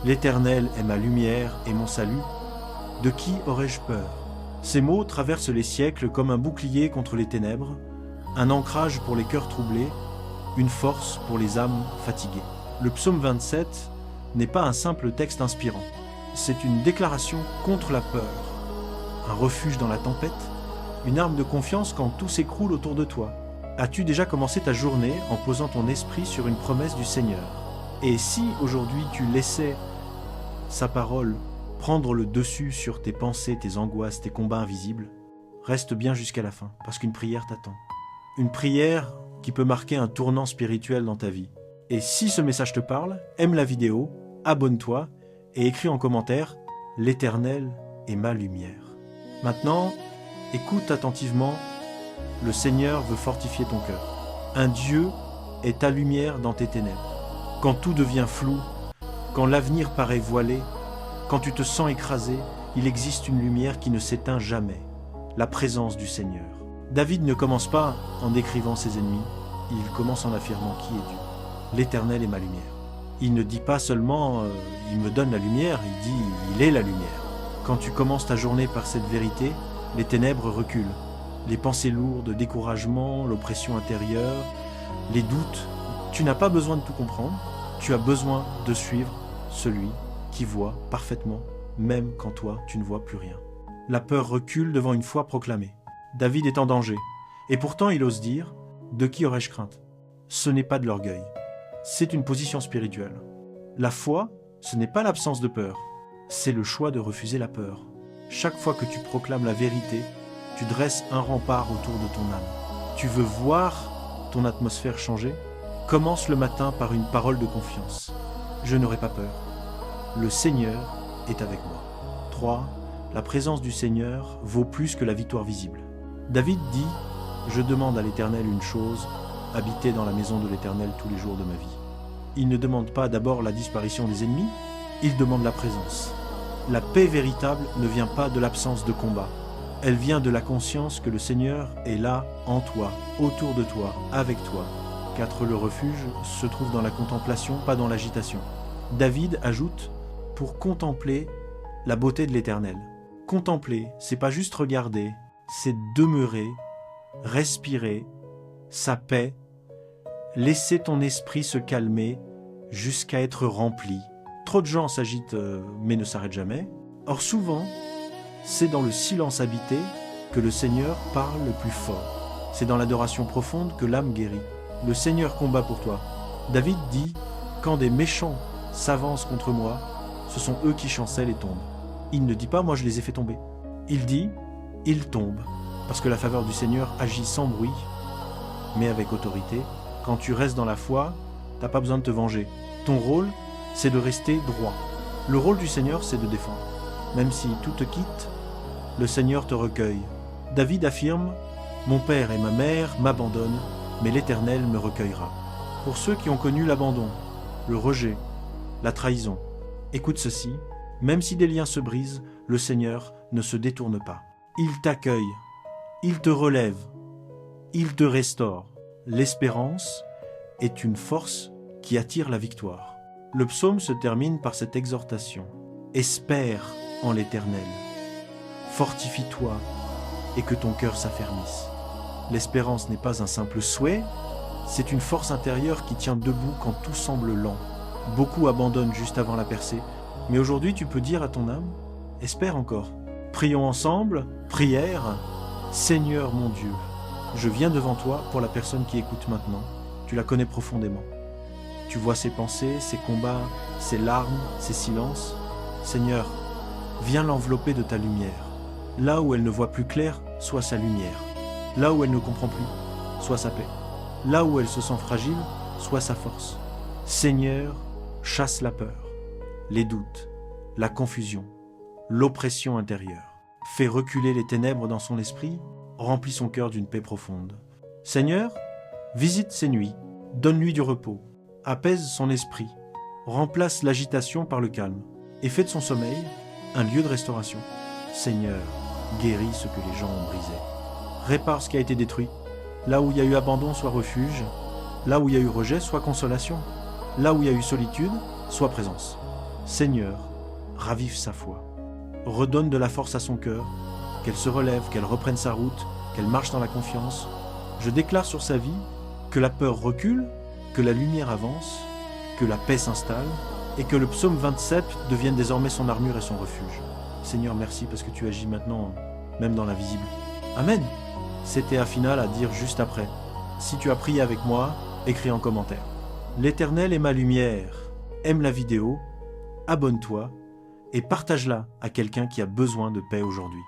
L'Éternel est ma lumière et mon salut. De qui aurais-je peur? Ces mots traversent les siècles comme un bouclier contre les ténèbres, un ancrage pour les cœurs troublés, une force pour les âmes fatiguées. Le psaume 27 n'est pas un simple texte inspirant. C'est une déclaration contre la peur, un refuge dans la tempête, une arme de confiance quand tout s'écroule autour de toi. As-tu déjà commencé ta journée en posant ton esprit sur une promesse du Seigneur? Et si aujourd'hui tu laissais sa parole prendre le dessus sur tes pensées, tes angoisses, tes combats invisibles, reste bien jusqu'à la fin, parce qu'une prière t'attend. Une prière qui peut marquer un tournant spirituel dans ta vie. Et si ce message te parle, aime la vidéo, abonne-toi et écris en commentaire « L'Éternel est ma lumière ». Maintenant, écoute attentivement, le Seigneur veut fortifier ton cœur. Un Dieu est ta lumière dans tes ténèbres. Quand tout devient flou, quand l'avenir paraît voilé, quand tu te sens écrasé, il existe une lumière qui ne s'éteint jamais, la présence du Seigneur. David ne commence pas en décrivant ses ennemis, il commence en affirmant qui est Dieu. L'Éternel est ma lumière. Il ne dit pas seulement « il me donne la lumière », il dit « il est la lumière ». Quand tu commences ta journée par cette vérité, les ténèbres reculent. Les pensées lourdes, le découragement, l'oppression intérieure, les doutes. Tu n'as pas besoin de tout comprendre, tu as besoin de suivre celui qui voit parfaitement, même quand toi, tu ne vois plus rien. La peur recule devant une foi proclamée. David est en danger, et pourtant il ose dire « de qui aurais-je crainte ?» Ce n'est pas de l'orgueil, c'est une position spirituelle. La foi, ce n'est pas l'absence de peur, c'est le choix de refuser la peur. Chaque fois que tu proclames la vérité, tu dresses un rempart autour de ton âme. Tu veux voir ton atmosphère changer? Commence le matin par une parole de confiance. Je n'aurai pas peur. Le Seigneur est avec moi. 3. La présence du Seigneur vaut plus que la victoire visible. David dit « Je demande à l'Éternel une chose, habiter dans la maison de l'Éternel tous les jours de ma vie. » Il ne demande pas d'abord la disparition des ennemis, il demande la présence. La paix véritable ne vient pas de l'absence de combat. Elle vient de la conscience que le Seigneur est là, en toi, autour de toi, avec toi. Car le refuge se trouve dans la contemplation, pas dans l'agitation. David ajoute « pour contempler la beauté de l'Éternel ». Contempler, c'est pas juste regarder, c'est demeurer, respirer, sa paix, laisser ton esprit se calmer jusqu'à être rempli. Trop de gens s'agitent mais ne s'arrêtent jamais. Or souvent, c'est dans le silence habité que le Seigneur parle le plus fort. C'est dans l'adoration profonde que l'âme guérit. Le Seigneur combat pour toi. David dit « Quand des méchants s'avancent contre moi, ce sont eux qui chancellent et tombent. » Il ne dit pas « Moi je les ai fait tomber ». Il dit « Ils tombent » parce que la faveur du Seigneur agit sans bruit, mais avec autorité. Quand tu restes dans la foi, t'as pas besoin de te venger. Ton rôle, c'est de rester droit. Le rôle du Seigneur, c'est de défendre. Même si tout te quitte, le Seigneur te recueille. David affirme « Mon père et ma mère m'abandonnent, mais l'Éternel me recueillera. » Pour ceux qui ont connu l'abandon, le rejet, la trahison, écoute ceci, même si des liens se brisent, le Seigneur ne se détourne pas. Il t'accueille, il te relève, il te restaure. L'espérance est une force qui attire la victoire. Le psaume se termine par cette exhortation. Espère en l'Éternel. Fortifie-toi et que ton cœur s'affermisse. L'espérance n'est pas un simple souhait, c'est une force intérieure qui tient debout quand tout semble lent. Beaucoup abandonnent juste avant la percée, mais aujourd'hui tu peux dire à ton âme, espère encore. Prions ensemble, prière, Seigneur mon Dieu, je viens devant toi pour la personne qui écoute maintenant, tu la connais profondément. Tu vois ses pensées, ses combats, ses larmes, ses silences. Seigneur, viens l'envelopper de ta lumière. Là où elle ne voit plus clair, sois sa lumière. Là où elle ne comprend plus, sois sa paix. Là où elle se sent fragile, sois sa force. Seigneur, chasse la peur, les doutes, la confusion, l'oppression intérieure. Fais reculer les ténèbres dans son esprit, remplis son cœur d'une paix profonde. Seigneur, visite ses nuits, donne-lui du repos, apaise son esprit, remplace l'agitation par le calme et fais de son sommeil un lieu de restauration. Seigneur, guéris ce que les gens ont brisé. Répare ce qui a été détruit. Là où il y a eu abandon, soit refuge. Là où il y a eu rejet, soit consolation. Là où il y a eu solitude, soit présence. Seigneur, ravive sa foi. Redonne de la force à son cœur, qu'elle se relève, qu'elle reprenne sa route, qu'elle marche dans la confiance. Je déclare sur sa vie que la peur recule, que la lumière avance, que la paix s'installe et que le psaume 27 devienne désormais son armure et son refuge. Seigneur, merci parce que tu agis maintenant, même dans l'invisible. Amen. C'était un final à dire juste après. Si tu as prié avec moi, écris en commentaire. L'Éternel est ma lumière. Aime la vidéo, abonne-toi et partage-la à quelqu'un qui a besoin de paix aujourd'hui.